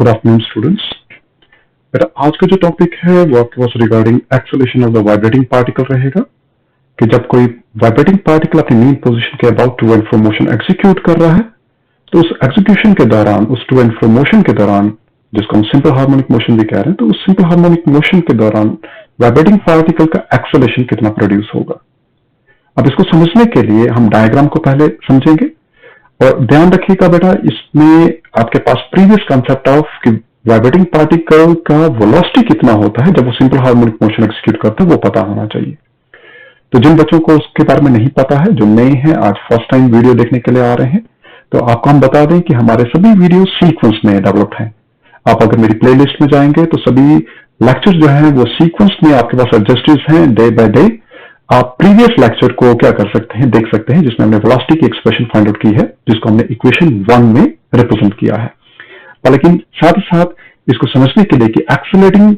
Good afternoon students. बेटा आज का जो टॉपिक है वो आपके पास regarding acceleration of the vibrating particle रहेगा कि जब कोई वाइब्रेटिंग पार्टिकल अपनी मीन पोजीशन के about to and fro motion execute कर रहा है तो उस एग्जीक्यूशन के दौरान, उस टू एंड फ्रो मोशन के दौरान, जिसको हम सिंपल हार्मोनिक मोशन भी कह रहे हैं, तो उस सिंपल हार्मोनिक मोशन के दौरान वाइब्रेटिंग पार्टिकल का एक्सेलरेशन कितना प्रोड्यूस होगा। अब इसको समझने के लिए हम डायग्राम को पहले समझेंगे और ध्यान रखिएगा बेटा, इसमें आपके पास प्रीवियस कॉन्सेप्ट ऑफ कि वाइब्रेटिंग पार्टिकल का वेलोसिटी कितना होता है जब वो सिंपल हार्मोनिक मोशन एक्सिक्यूट करता है वो पता होना चाहिए। तो जिन बच्चों को उसके बारे में नहीं पता है, जो नए हैं, आज फर्स्ट टाइम वीडियो देखने के लिए आ रहे हैं, तो आपको हम बता दें कि हमारे सभी वीडियो सीक्वेंस में डेवलप हैं। आप अगर मेरी प्लेलिस्ट में जाएंगे तो सभी लेक्चर जो हैं वो सीक्वेंस में आपके पास एडजस्टेड हैं डे बाय डे। आप प्रीवियस लेक्चर को क्या कर सकते हैं, देख सकते हैं, जिसमें हमने वेलोसिटी की एक्सप्रेशन फाइंड आउट की है, जिसको हमने इक्वेशन 1 में रिप्रेजेंट किया है। लेकिन साथ ही साथ इसको समझने के लिए कि एक्सेलरेटिंग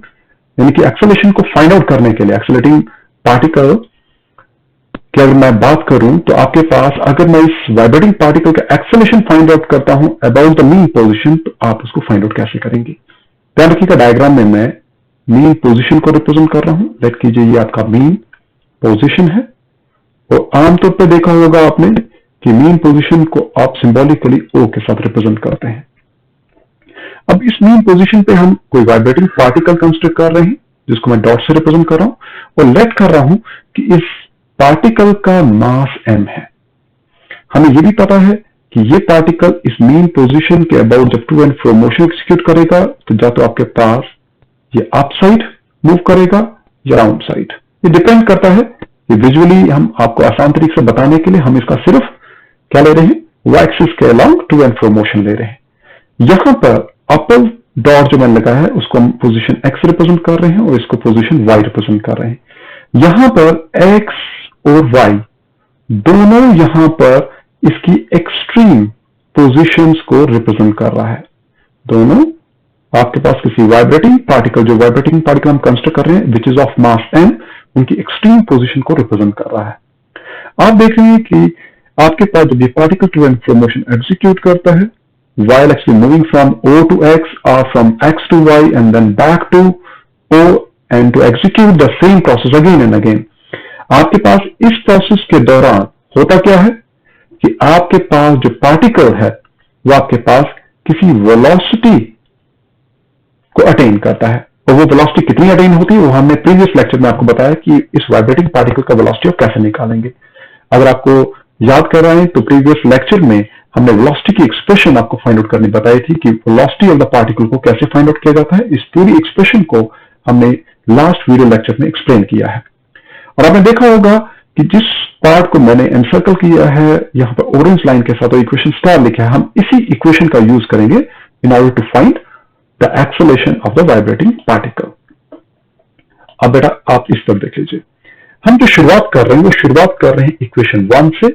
यानी कि एक्सेलरेशन को फाइंड आउट करने के लिए एक्सेलरेटिंग पार्टिकल की अगर मैं बात करूं तो आपके पास, अगर मैं इस वाइब्रेटिंग पार्टिकल का एक्सेलरेशन फाइंड आउट करता हूं अबाउट द मीन पोजीशन, तो आप उसको फाइंड आउट कैसे करेंगे। ध्यान रखिएगा, डायग्राम में मैं मीन पोजीशन को रिप्रेजेंट कर रहा हूं। लेट कीजिए ये आपका मीन पोजीशन है और आमतौर पर देखा होगा आपने कि मीन पोजीशन को आप सिंबॉलिकली ओ के साथ रिप्रेजेंट करते हैं। अब इस मीन पोजीशन पे हम कोई वाइब्रेटिंग पार्टिकल कंसिडर कर रहे हैं जिसको मैं डॉट से रिप्रेजेंट कर रहा हूं और लेट कर रहा हूं कि इस पार्टिकल का मास m है। हमें यह भी पता है कि ये पार्टिकल इस मीन पोजीशन के अबाउट जब to and fro motion execute करेगा तो या तो आपके पास ये अप साइड मूव करेगा या डाउन साइड, ये डिपेंड करता है। ये विजुअली हम आपको आसान तरीके से बताने के लिए हम इसका सिर्फ क्या ले रहे हैं, वाई एक्सिस के along to and fro motion ले रहे हैं। यहां पर अपर डॉट जो मैंने लगाया है उसको हम पोजीशन x रिप्रेजेंट कर रहे हैं और इसको पोजीशन y रिप्रेजेंट कर रहे हैं। यहां पर x और y दोनों यहां पर इसकी एक्सट्रीम पोजीशंस को रिप्रेजेंट कर रहा है। दोनों आपके पास किसी वाइब्रेटिंग पार्टिकल, जो वाइब्रेटिंग पार्टिकल हम कंसिडर कर रहे हैं which is of mass m, उनकी एक्सट्रीम पोजीशन को रिप्रेजेंट कर रहा है। आप देख रहे हैं कि आपके पास जब ये particle to and fro motion execute करता है while actually moving from O to X or from X to Y and then back to O and to execute the same process again and again, आपके पास इस process के दौरान होता क्या है कि आपके पास जो पार्टिकल है वो आपके पास किसी वेलोसिटी को अटेन करता है और वो वेलोसिटी कितनी अटेन होती है वो हमने प्रीवियस लेक्चर में आपको बताया कि इस वाइब्रेटिंग पार्टिकल का वेलोसिटी आप कैसे निकालेंगे। अगर आपको याद कर रहे हैं तो प्रीवियस लेक्चर में हमने वेलोसिटी की एक्सप्रेशन आपको फाइंड आउट करनी बताई थी कि वेलोसिटी ऑफ द पार्टिकल को कैसे फाइंड आउट किया जाता है। इस पूरी एक्सप्रेशन को हमने लास्ट वीडियो लेक्चर में एक्सप्लेन किया है और आपने देखा होगा कि जिस पार्ट को मैंने एनसर्कल किया है यहां पर ऑरेंज लाइन के साथ इक्वेशन स्टार लिखा है, हम इसी इक्वेशन का यूज करेंगे in order to find the acceleration of the vibrating particle. अब बेटा आप इस पर देख लीजिए, हम जो शुरुआत कर रहे हैं वो शुरुआत कर रहे हैं इक्वेशन 1 से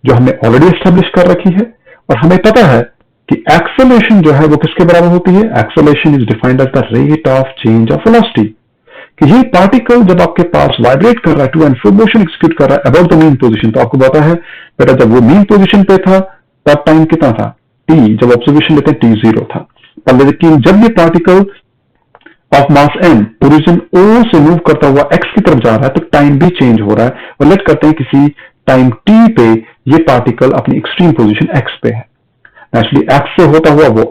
जो हमने ऑलरेडी एस्टेब्लिश कर रखी है और हमें पता है कि एक्सेलरेशन जो है वो किसके बराबर होती है। Acceleration is defined as the rate of change of velocity. कि ये पार्टिकल जब आपके पास वाइब्रेट कर रहा है, to and fro motion execute कर रहा है अबाउट द मीन पोजीशन, तो आपको पता है बेटा जब वो मीन पोजीशन पे था तब टाइम कितना था, t, जब ऑब्जर्वेशन लेते हैं t0 था। लेकिन जब ये particle of mass m origin O से मूव करता हुआ x की तरफ जा रहा है तो टाइम भी चेंज हो रहा है और लेट करते हैं किसी टाइम t पे ये पार्टिकल अपनी एक्सट्रीम पोजीशन x पे है। नेचुरली x से होता हुआ वो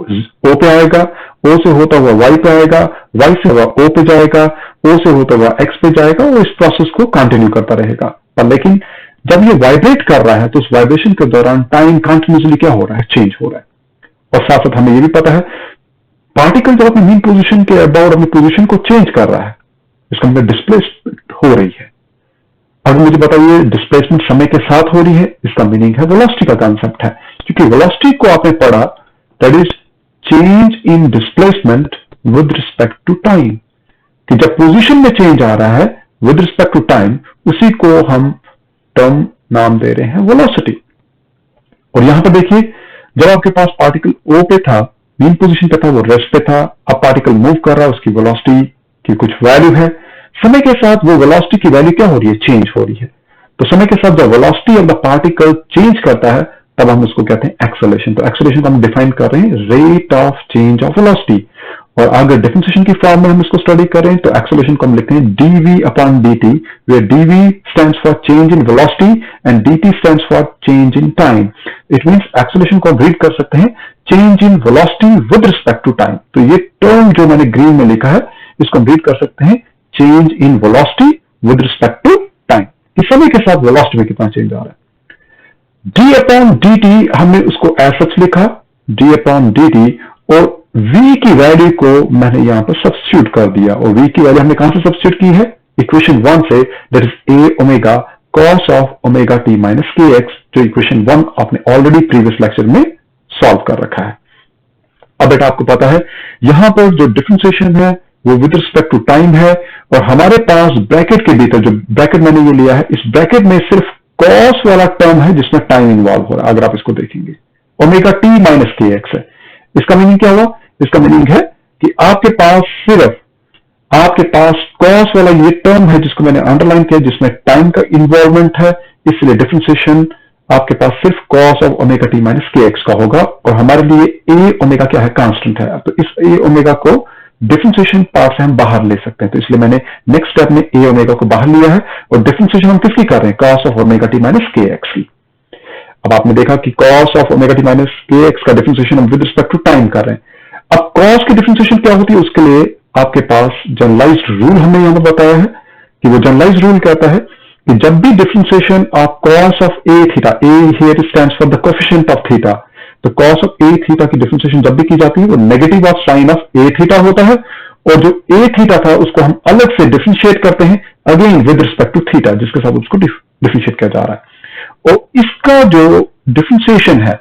O पे आएगा, O से होता हुआ y पे आएगा, y से हुआ O पे जाएगा, O से होता हुआ x पे जाएगा और इस प्रोसेस को कंटिन्यू करता रहेगा। पर लेकिन जब ये वाइब्रेट कर रहा है तो उस वाइब्रेशन के दौरान टाइम कंटिन्यूसली क्या हो रहा है, चेंज हो रहा है। और साथ साथ हमें ये भी पता है पार्टिकल जब अपनी मीन पोजीशन के अबाउट अपनी पोजीशन को चेंज कर रहा है इसका मतलब डिस्प्लेसमेंट हो रही है। अगर मुझे बताइए डिस्प्लेसमेंट समय के साथ हो रही है, इसका मीनिंग है वेलोसिटी का कांसेप्ट है। क्योंकि वेलोसिटी को आपने पढ़ा that is change in displacement with respect to time, कि जब पोजीशन में चेंज आ रहा है विद रिस्पेक्ट टू टाइम उसी को हम टर्म नाम दे रहे हैं वेलोसिटी। और यहां पर देखिए जब आपके पास पार्टिकल O पे था, मीन पोजीशन पे था, वो रेस्ट पे था, अब पार्टिकल मूव कर रहा है, उसकी वेलोसिटी की कुछ वैल्यू है। समय के साथ वो वेलोसिटी की वैल्यू क्या हो रही है, चेंज हो रही है। तो समय के साथ जब velocity of the particle change करता है तब हम उसको कहते हैं एक्सेलरेशन। तो एक्सेलरेशन को हम डिफाइन कर रहे हैं rate of change of velocity, और अगर डिफरेंशिएशन की फॉर्म में हम इसको स्टडी करें तो एक्सेलरेशन को हम लिखते हैं dv upon dt, where dv stands for change in velocity and dt stands for change in time. It means acceleration को हम रीड कर सकते हैं change in velocity with respect to time. तो ये टर्म जो मैंने ग्रीन में लिखा है इसको हम रीड कर सकते हैं change in velocity with respect to time, कि समय के साथ वेलोसिटी में कितना चेंज आ रहा है। d अपॉन dt हमने उसको एज सच लिखा d अपॉन dt, और v की वैल्यू को मैंने यहां पर सब्स्टिट्यूट कर दिया, और v की वैल्यू हमने कहां से सब्स्टिट्यूट की है, इक्वेशन 1 से, that is a omega cos of omega t minus kx, जो इक्वेशन 1 आपने ऑलरेडी प्रीवियस लेक्चर में सॉल्व कर रखा है। अब बेटा आपको पता है यहां पर जो डिफरेंशिएशन है वो विद रिस्पेक्ट टू टाइम है, और हमारे पास ब्रैकेट के भीतर जो ब्रैकेट मैंने ये लिया है, इस ब्रैकेट में सिर्फ cos वाला टर्म है जिसमें टाइम इन्वॉल्व हो रहा है। अगर आप इसको देखेंगे ओमेगा t माइनस kx है, इसका मीनिंग क्या हुआ, इसका मीनिंग है कि आपके पास सिर्फ आपके पास cos वाला ये टर्म है जिसको मैंने अंडरलाइन किया, जिसमें टाइम का इन्वॉल्वमेंट है, इसलिए डिफरेंशिएशन आपके पास सिर्फ cos of omega t minus kx का होगा, और हमारे लिए a ओमेगा क्या है, कांस्टेंट है। तो इस a ओमेगा को डिफरेंशिएशन पार्ट से हम बाहर ले सकते हैं, तो इसलिए मैंने नेक्स्ट स्टेप में a ओमेगा को बाहर लिया है, और डिफरेंशिएशन हम किसकी कर रहे हैं, cos of omega t minus kx की। अब आपने देखा कि cos of omega t minus kx का डिफरेंशिएशन हम विद रिस्पेक्ट टू टाइम कर रहे हैं। अब cos की डिफरेंशिएशन क्या होती है, उसके लिए आपके पास जनरलाइज्ड रूल हमने यहां पर बताया है, कि वो जनरलाइज्ड रूल कहता है कि जब भी differentiation of cos of a theta, a here stands for the coefficient of theta, तो cos ऑफ a थीटा की डिफरेंशिएशन जब भी की जाती है वो negative of sine of a theta होता है, और जो a थीटा था उसको हम अलग से डिफरेंशिएट करते हैं again with respect to theta, जिसके साथ उसको डिफरेंशिएट किया जा रहा है। और इसका जो डिफरेंशिएशन है,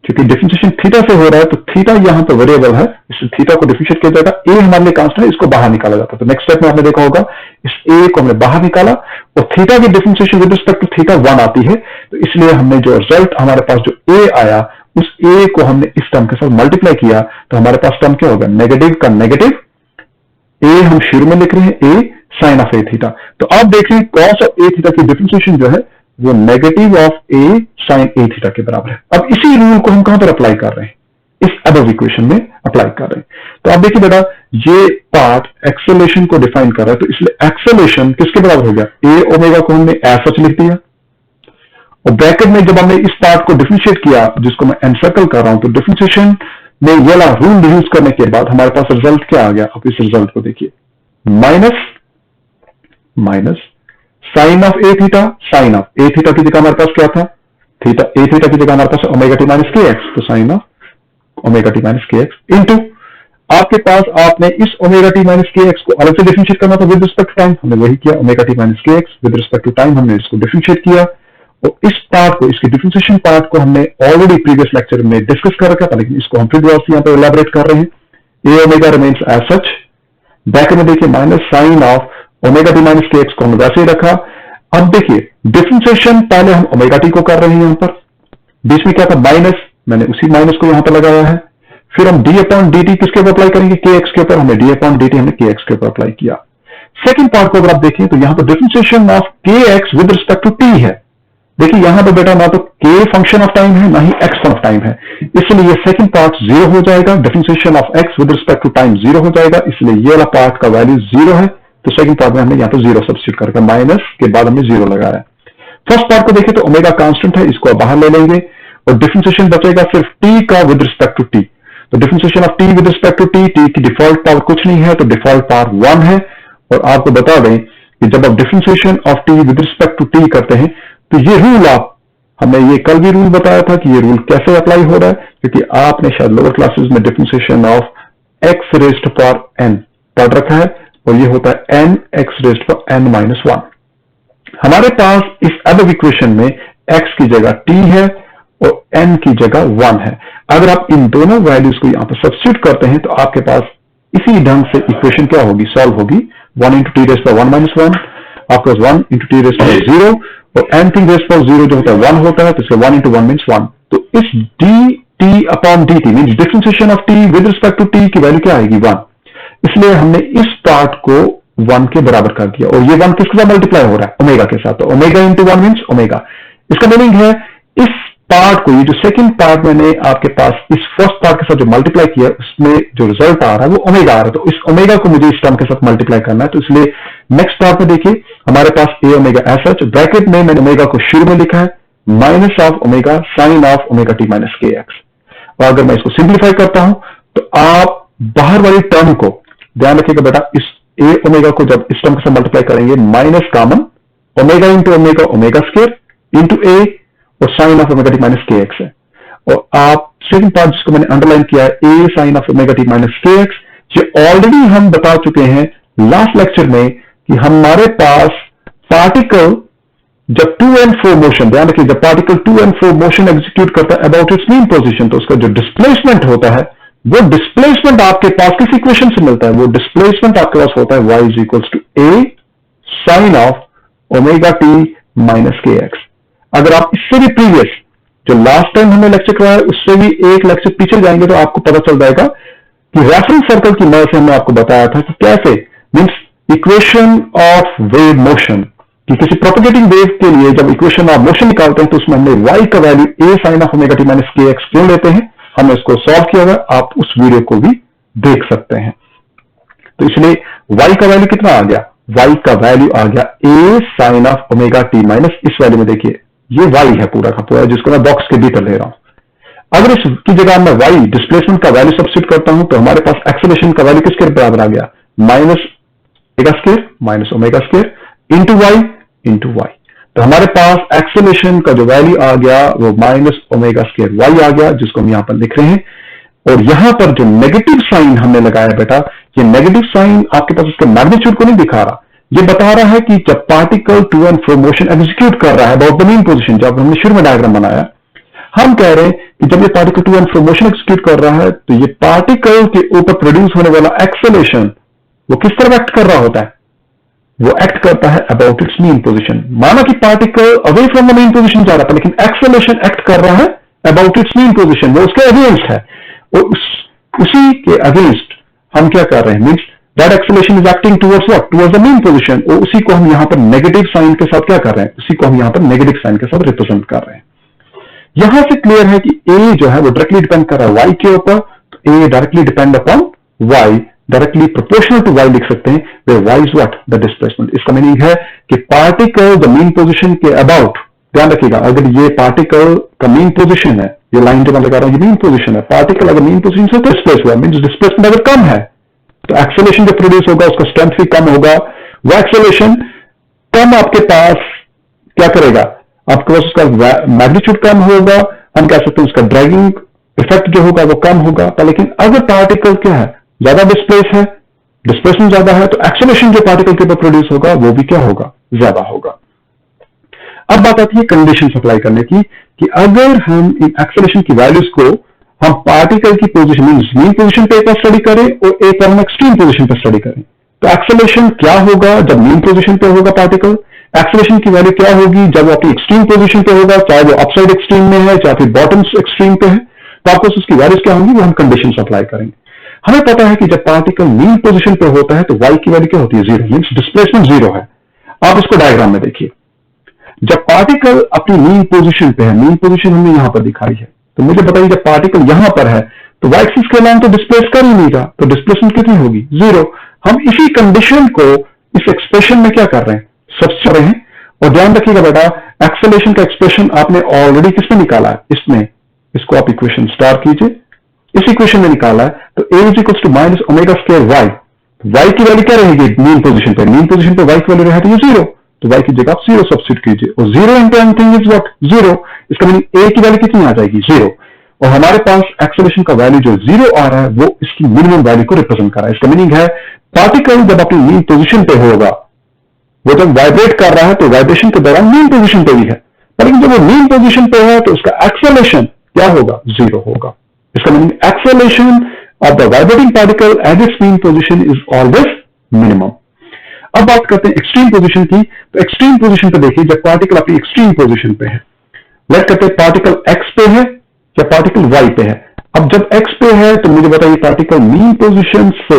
क्योंकि डिफरेंशिएशन थीटा से हो रहा है तो थीटा यहां पर वेरिएबल है, इसलिए थीटा को डिफरेंशिएट किया जाएगा, a हमारे लिए कांस्टेंट है, इसको बाहर निकाला जाता है। तो नेक्स्ट स्टेप में आपने देखा होगा इस a को हमने बाहर निकाला, और थीटा की differentiation with respect to theta 1 आती है, तो इसलिए हमने जो रिजल्ट हमारे पास जो a आया उस a को हमने इस टर्म के साथ मल्टीप्लाई किया, तो हमारे पास टर्म क्या होगा, नेगेटिव का नेगेटिव, a हम शुरू में लिख रहे हैं a sine of a theta. तो आप देख रहे हैं cos ऑफ a थीटा की डिफरेंशिएशन जो है वो negative of a sine a theta के बराबर है। अब इसी रूल को हम कहां पर अप्लाई कर रहे हैं, इस अबव इक्वेशन में अप्लाई कर रहे हैं। तो आप देखिए बेटा ये पार्ट एक्सेलरेशन को डिफाइन कर रहा है, तो इसलिए एक्सेलरेशन किसके बराबर हो गया, a ओमेगा को हमने एज सच लिख दिया, और ब्रैकेट में जब हमने इस पार्ट को डिफरेंशिएट किया जिसको मैं एनसर्कल कर रहा हूं, तो डिफरेंशिएशन में ये वाला रूल यूज करने के बाद हमारे पास रिजल्ट क्या आ गया, आप इस रिजल्ट को देखिए, minus minus sine of a theta, sine of a theta की जगह हमारे पास क्या था, थीटा ए थीटा की जगह हमारे पास ओमेगा टी माइनस के एक्स, तो sine of omega T minus के एक्स इंटू आपके पास आपने इस ओमेगा टी माइनस के एक्स को अलग से डिफरेंशिएट करना था विद रिस्पेक्ट टू टाइम, हमने वही किया, ओमेगा टी माइनस के x with respect to time हमने इसको डिफरेंशिएट किया, और इस पार्ट को, इसकी डिफरेंशिएशन पार्ट को हमने ऑलरेडी प्रीवियस लेक्चर में डिस्कस कर रखा था, लेकिन इसको हम फिर यहां पर इलैबोरेट कर रहे हैं। A omega remains as such, bracket में देखिए minus sine of omega T minus के एक्स को हमने वैसे ही रखा। अब देखिए डिफरेंशिएशन पहले हम ओमेगा टी को कर रहे हैं, यहां पर बीच में क्या था माइनस, मैंने उसी माइनस को यहां पर लगाया है, फिर हम डी अपॉन डी टी किसके ऊपर अप्लाई करेंगे, के एक्स के ऊपर, हमने डी अपॉन डी टी हमने के एक्स के ऊपर अप्लाई किया। सेकंड पार्ट को अगर आप देखें तो यहां पर differentiation of k x with respect to t है, देखिए यहां पर बेटा ना तो k फंक्शन ऑफ टाइम है ना ही x फंक्शन ऑफ टाइम है, इसलिए ये सेकंड पार्ट 0 हो जाएगा, differentiation of x with respect to time 0 हो जाएगा, इसलिए ये वाला पार्ट का वैल्यू 0 है, तो सेकंड पार्ट में हमने यहां पर 0 सब्स्टिट्यूट करके माइनस के बाद हमने 0 लगाया। फर्स्ट पार्ट को देखिए तो ओमेगा कांस्टेंट है, इसको बाहर ले लेंगे, और डिफरेंशिएशन बचेगा सिर्फ t का विद रिस्पेक्ट टू t, तो differentiation of t with respect to t, t की डिफॉल्ट पावर कुछ नहीं है, तो डिफॉल्ट पावर 1 है। और आपको बता दें कि जब आप differentiation of t with respect to t करते हैं तो ये रूल हमने ये कल भी रूल बताया था कि ये रूल कैसे अप्लाई हो रहा है, क्योंकि आपने शायद लोअर क्लासेस में differentiation of x raised power n पढ़ रखा है, और ये होता है n x raised power n minus 1। हमारे पास इस अबव इक्वेशन में x की जगह t है और n की जगह 1 है। अगर आप इन दोनों वैल्यूज को यहां पर सब्स्टिट्यूट करते हैं तो आपके पास इसी ढंग से इक्वेशन क्या होगी, सॉल्व होगी, 1 into T raised power 1 minus 1, आपके पास 1 इंटू टी रेज्ड पावर 0, और n टी रेज्ड पावर 0 जो होता है 1 होता है, तो इसलिए 1 इंटू 1 मीन्स 1। तो इस dt upon dt means differentiation of t with respect to t की वैल्यू क्या आएगी, 1, इसलिए हमने इस पार्ट को 1 के बराबर कर दिया, और ये 1 किसके साथ मल्टीप्लाई हो रहा है, ओमेगा के साथ, तो ओमेगा इंटू 1 मीन्स ओमेगा। इसका मीनिंग है इस पार्ट को, ये जो सेकंड पार्ट मैंने आपके पास इस फर्स्ट पार्ट के साथ जो मल्टीप्लाई किया उसमें जो रिजल्ट आ रहा है वो ओमेगा आ रहा है, तो इस ओमेगा को मुझे इस टर्म के साथ मल्टीप्लाई करना है। तो इसलिए नेक्स्ट पार्ट में देखिए हमारे पास ए ओमेगा एस एच, ब्रैकेट में मैंने ओमेगा को शुरू में लिखा है minus of omega sine of omega T minus के एक्स। और अगर मैं इसको सिंप्लीफाई करता हूं तो आप बाहर वाली टर्म को ध्यान रखिएगा बेटा, इस ए ओमेगा को जब इस टर्म के साथ मल्टीप्लाई करेंगे minus common omega into omega omega square into A और sine of omega T minus के एक्स है। और आप सेकंड पार्ट जिसको मैंने अंडरलाइन किया है A sine of omega T minus के एक्स, ये ऑलरेडी हम बता चुके हैं लास्ट लेक्चर में कि हमारे पास पार्टिकल जब टू एंड फ्रो मोशन, ध्यान रखिए जब particle to and fro motion execute करता है अबाउट इट्स मीन पोजीशन, तो उसका जो डिस्प्लेसमेंट होता है वो डिस्प्लेसमेंट आपके पास किस इक्वेशन से मिलता है, वो डिस्प्लेसमेंट आपके पास होता है y is equals to a sine of omega T minus के एक्स। अगर आप इससे भी प्रीवियस जो लास्ट टाइम हमने लेक्चर कराया है उससे भी एक लेक्चर पीछे जाएंगे तो आपको पता चल जाएगा कि रेफरेंस सर्कल की मदद से हमने आपको बताया था कि कैसे means equation of wave motion, कि किसी प्रोपेगेटिंग वेव के लिए जब इक्वेशन ऑफ मोशन निकालते हैं तो उसमें हमने y का value a sine of omega T minus के एक्स क्यों लेते हैं, हमने इसको सॉल्व किया हुआ, आप उस वीडियो को भी देख सकते हैं। तो इसलिए y का वैल्यू कितना आ गया, y का वैल्यू आ गया A sine of omega T minus, इस वैल्यू में देखिए ये y है पूरा का पूरा जिसको मैं बॉक्स के भीतर ले रहा हूं। अगर इसकी जगह मैं y डिस्प्लेसमेंट का वैल्यू सब्स्टिट्यूट करता हूं तो हमारे पास एक्सेलरेशन का वैल्यू किसके बराबर आ गया, minus omega square minus omega square into y into y. तो हमारे पास एक्सेलरेशन का जो वैल्यू आ गया वो माइनस ओमेगा स्क्वायर वाई आ गया, जिसको हम यहां पर लिख रहे हैं। और यहां पर जो नेगेटिव साइन हमने लगाया बेटा, ये नेगेटिव साइन आपके पास इसके मैग्नीट्यूड को नहीं दिखा रहा, ये बता रहा है कि जब particle to and fro motion execute कर रहा है अबाउट द मीन पोजीशन, जब हमने शुरू में डायग्राम बनाया हम कह रहे हैं कि जब ये particle to and fro motion execute कर रहा है तो ये पार्टिकल के ऊपर प्रोड्यूस होने वाला एक्सेलरेशन वो किस तरह एक्ट कर रहा होता है, वो एक्ट करता है अबाउट इट्स मीन पोजीशन। माना कि particle away from the mean position जा रहा था लेकिन एक्सेलरेशन एक्ट कर रहा है अबाउट इट्स मीन पोजीशन, वो उसके अगेंस्ट है। और उसी के अगेंस्ट हम क्या कर रहे हैं, means that acceleration is acting towards what, towards the mean position. और उसी को हम यहां पर नेगेटिव साइन के साथ क्या कर रहे हैं, उसी को हम यहां पर नेगेटिव साइन के साथ रिप्रेजेंट कर रहे हैं। यहां से क्लियर है कि ए जो है वो डायरेक्टली डिपेंड कर रहा है वाई के ऊपर, तो A directly depend upon Y, directly proportional to Y लिख सकते हैं, where Y is what, the displacement. इसका मीनिंग है कि पार्टिकल द मीन पोजीशन के अबाउट, ध्यान रखिएगा अगर ये पार्टिकल का मीन पोजीशन है, ये लाइन जो मैं लगा रहा हूं ये मीन पोजीशन है, पार्टिकल अगर मीन पोजीशन से डिस्प्लेस हुआ मीन डिस्प्लेसमेंट अगर कम है तो एक्सेलरेशन जो प्रोड्यूस होगा उसका स्ट्रेंथ भी कम होगा। वो एक्सेलरेशन कम आपके पास क्या करेगा, आपके पास उसका मैग्नीट्यूड कम होगा, हम कह सकते हैं उसका ड्रैगिंग इफेक्ट जो होगा वो कम होगा। लेकिन अगर पार्टिकल क्या है, ज्यादा डिस्प्लेस है, डिस्प्लेसमेंट ज्यादा है, तो एक्सेलरेशन जो पार्टिकल के ऊपर प्रोड्यूस होगा वो भी क्या होगा, ज्यादा होगा। अब बात आती है कंडीशन अप्लाई करने की, कि अगर हम इन एक्सेलरेशन की वैल्यूज को हम पार्टिकल की पोजीशन मीन पोजीशन पे एक बार स्टडी करें और एक बार हम एक्सट्रीम पोजीशन पे स्टडी करें, तो एक्सेलरेशन क्या होगा जब मीन पोजीशन पे होगा पार्टिकल, एक्सेलरेशन की वैल्यू क्या होगी जब वो अपनी एक्सट्रीम पोजीशन पे होगा, चाहे वो अपसाइड एक्सट्रीम में है चाहे फिर बॉटम एक्सट्रीम पे है, तो आपको उसकी वैल्यूज क्या होंगी वो हम कंडीशन अप्लाई करेंगे। हमें पता है कि जब पार्टिकल मीन पोजीशन पे होता है तो वाई की वैल्यू क्या होती है, जीरो, मीन्स डिस्प्लेसमेंट जीरो है। आप इसको डायग्राम में देखिए, जब पार्टिकल अपनी मीन पोजीशन पे है, मीन पोजीशन हमने यहां पर दिखाई है, तो मुझे बताइए जब पार्टिकल यहां पर है तो वाई एक्सिस के लाइन तो डिस्प्लेस कर ही नहीं रहा, तो डिस्प्लेसमेंट कितनी होगी, जीरो। हम इसी कंडीशन को इस एक्सप्रेशन में क्या कर रहे हैं, सब्स्टिट्यूट कर रहे हैं। और ध्यान रखिएगा बेटा, एक्सेलरेशन का एक्सप्रेशन आपने ऑलरेडी किसमें निकाला है, इसमें, इसको आप इक्वेशन स्टार कीजिए, इस इक्वेशन में निकाला है, तो A is equals to minus omega square Y, Y की वैल्यू क्या रहेगी मीन पोजीशन पे, मीन पोजीशन पे वाई की वैल्यू रहे तो ये जीरो, तो वाई की जगह आप जीरो सब्स्टिट्यूट कीजिए, और zero into anything is what, zero. इसका मीनिंग ए की वैल्यू कितनी आ जाएगी, जीरो। और हमारे पास एक्सेलरेशन का वैल्यू जो जीरो आ रहा है वो इसकी मिनिमम वैल्यू को रिप्रेजेंट कर रहा है। इसका मीनिंग है पार्टिकल जब अपनी मीन पोजीशन पे होगा, वो जब वाइब्रेट कर रहा है तो वाइब्रेशन के दौरान मीन पोजीशन पे भी है, लेकिन जब वो मीन पोजीशन पे है तो उसका एक्सेलरेशन क्या होगा, जीरो होगा। इसका meaning acceleration of the vibrating particle at its mean position is always minimum. अब बात करते हैं एक्सट्रीम पोजीशन की, तो एक्सट्रीम पोजीशन पे देखिए जब पार्टिकल अपनी एक्सट्रीम पोजीशन पे है, लेट करते हैं पार्टिकल एक्स पे है या पार्टिकल वाई पे है। अब जब एक्स पे है तो मुझे बताइए पार्टिकल मीन पोजीशन से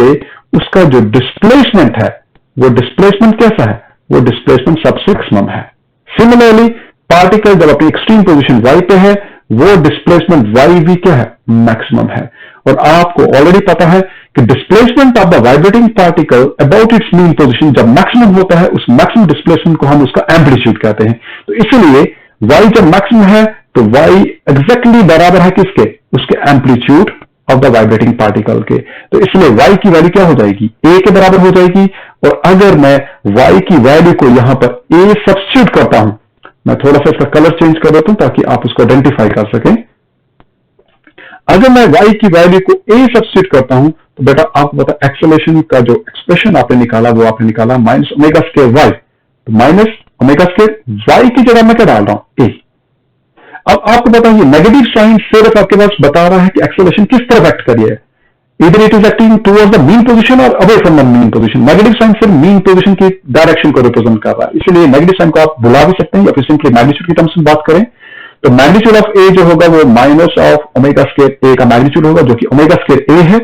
उसका जो डिस्प्लेसमेंट है वो डिस्प्लेसमेंट कैसा है, वो डिस्प्लेसमेंट सबसे मैक्सिमम है। सिमिलरली पार्टिकल जब अपनी एक्सट्रीम पोजीशन वाई पे है वो डिस्प्लेसमेंट वाई भी क्या है, मैक्सिमम है। और आपको ऑलरेडी पता है कि displacement of the vibrating particle about it's mean position जब मैक्सिमम होता है, उस मैक्सिमम डिस्प्लेसमेंट को हम उसका एम्पलीट्यूड कहते हैं। तो इसलिए वाई जब मैक्सिमम है तो वाई एग्जैक्टली बराबर है किसके, उसके amplitude of the vibrating particle के। तो इसलिए y की वैल्यू क्या हो जाएगी, a के बराबर हो जाएगी। और अगर मैं y की वैल्यू को यहां पर a सब्स्टिट्यूट करता हूं, मैं थोड़ा सा इसका कलर चेंज कर देता हूं ताकि आप उसको आइडेंटिफाई कर सकें। अगर मैं y की वैल्यू को a सब्स्टिट्यूट करता हूं तो बेटा आपको पता एक्सेलरेशन का जो एक्सप्रेशन आपने निकाला वो आपने निकाला माइनस ओमेगा स्क्वायर y, तो माइनस ओमेगा स्क्वायर y की जगह मैं क्या डाल रहा हूं, a। अब आपको पता है नेगेटिव साइन सिर्फ आपके पास बता रहा है कि एक्सेलरेशन किस तरफ एक्ट करी है, इधर it is acting towards the mean position और away from the mean position. Negative sign सिर्फ मीन पोजीशन की डायरेक्शन को रिप्रेजेंट कर रहा है, इसलिए नेगेटिव साइन को आप बुला भी सकते हैं या फिर सिंपली मैग्नीट्यूड की टर्म्स में बात करें तो मैग्नीट्यूड ऑफ ए जो होगा वो माइनस ऑफ ओमेगा स्क्वायर ए का मैग्नीट्यूड होगा जो कि ओमेगा स्क्वायर ए है।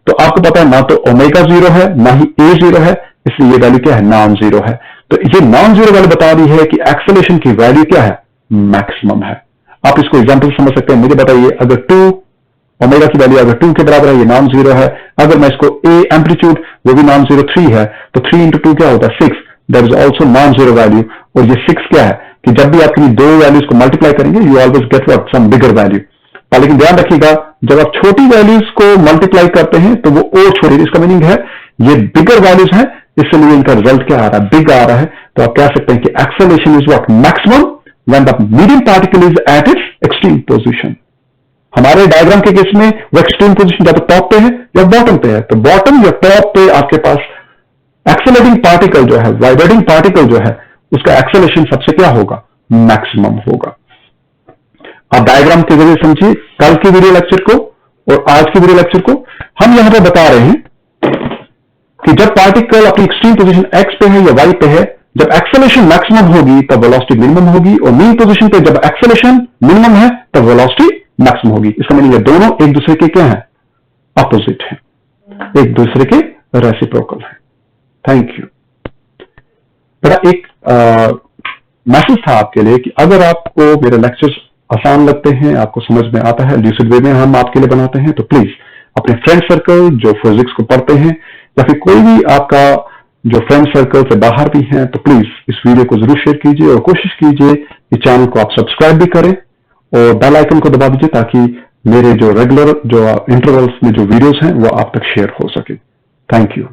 तो आपको पता है ना तो ओमेगा जीरो है ना ही ए जीरो है, इसलिए ये वैल्यू क्या है, नॉन जीरो है। तो ये नॉन जीरो वैल्यू बता रही है कि एक्सेलरेशन की वैल्यू क्या है, मैक्सिमम है। आप इसको एग्जांपल समझ सकते हैं। मुझे बताइए अगर 2 ओमेगा की वैल्यू अगर 2 के बराबर है, ये नॉन जीरो है। अगर मैं इसको ए एम्पलीट्यूड वो भी नॉन जीरो 3 है, तो 3 इंटू 2 क्या होता है, 6। That is also non zero value. और ये 6 क्या है कि जब भी आप किसी दो वैल्यूज को मल्टीप्लाई करेंगे you always get what, some bigger value. लेकिन ध्यान रखिएगा जब आप छोटी वैल्यूज को मल्टीप्लाई करते हैं तो वो और छोटी, इसका मीनिंग है ये बिगर वैल्यूज हैं, इसलिए इनका रिजल्ट क्या आ रहा है, बिग आ रहा है। तो आप कह सकते हैं कि acceleration is what, maximum when the medium particle is at its extreme position। हमारे डायग्राम के केस में वो एक्सट्रीम पोजीशन या तो टॉप पे है या बॉटम पे है। तो बॉटम या टॉप पे आपके पास एक्सेलरेटिंग पार्टिकल जो है, वाइब्रेटिंग पार्टिकल जो है, उसका एक्सेलरेशन सबसे क्या होगा, मैक्सिमम होगा। आप डायग्राम के जरिए समझिए कल की वीडियो लेक्चर को और आज की वीडियो लेक्चर को। हम यहां पर बता रहे हैं कि जब पार्टिकल अपनी एक्सट्रीम पोजीशन एक्स पे है या वाई पे है, जब एक्सेलरेशन मैक्सिमम होगी तब वेलोसिटी मिनिमम होगी, और मीन पोजीशन पे जब एक्सेलरेशन मिनिमम है तब वेलोसिटी मैक्सिमम होगी। इसका मतलब ये दोनों एक दूसरे के क्या है, अपोजिट है, एक दूसरे के रेसिप्रोकल है। Thank you. मेरा एक मैसेज था आपके लिए कि अगर आपको मेरे लेक्चर्स आसान लगते हैं, आपको समझ में आता है, ल्यूसिड वे में हम आपके लिए बनाते हैं, तो प्लीज अपने फ्रेंड सर्कल जो फिजिक्स को पढ़ते हैं या फिर कोई भी आपका जो फ्रेंड सर्कल से बाहर भी हैं, तो प्लीज इस वीडियो को जरूर शेयर कीजिए और कोशिश कीजिए कि चैनल को आप सब्सक्राइब भी करें और बेल आइकन को दबा दीजिए ताकि मेरे जो रेगुलर जो इंटरवल्स में जो वीडियोस हैं वो आप तक शेयर हो सके। Thank you.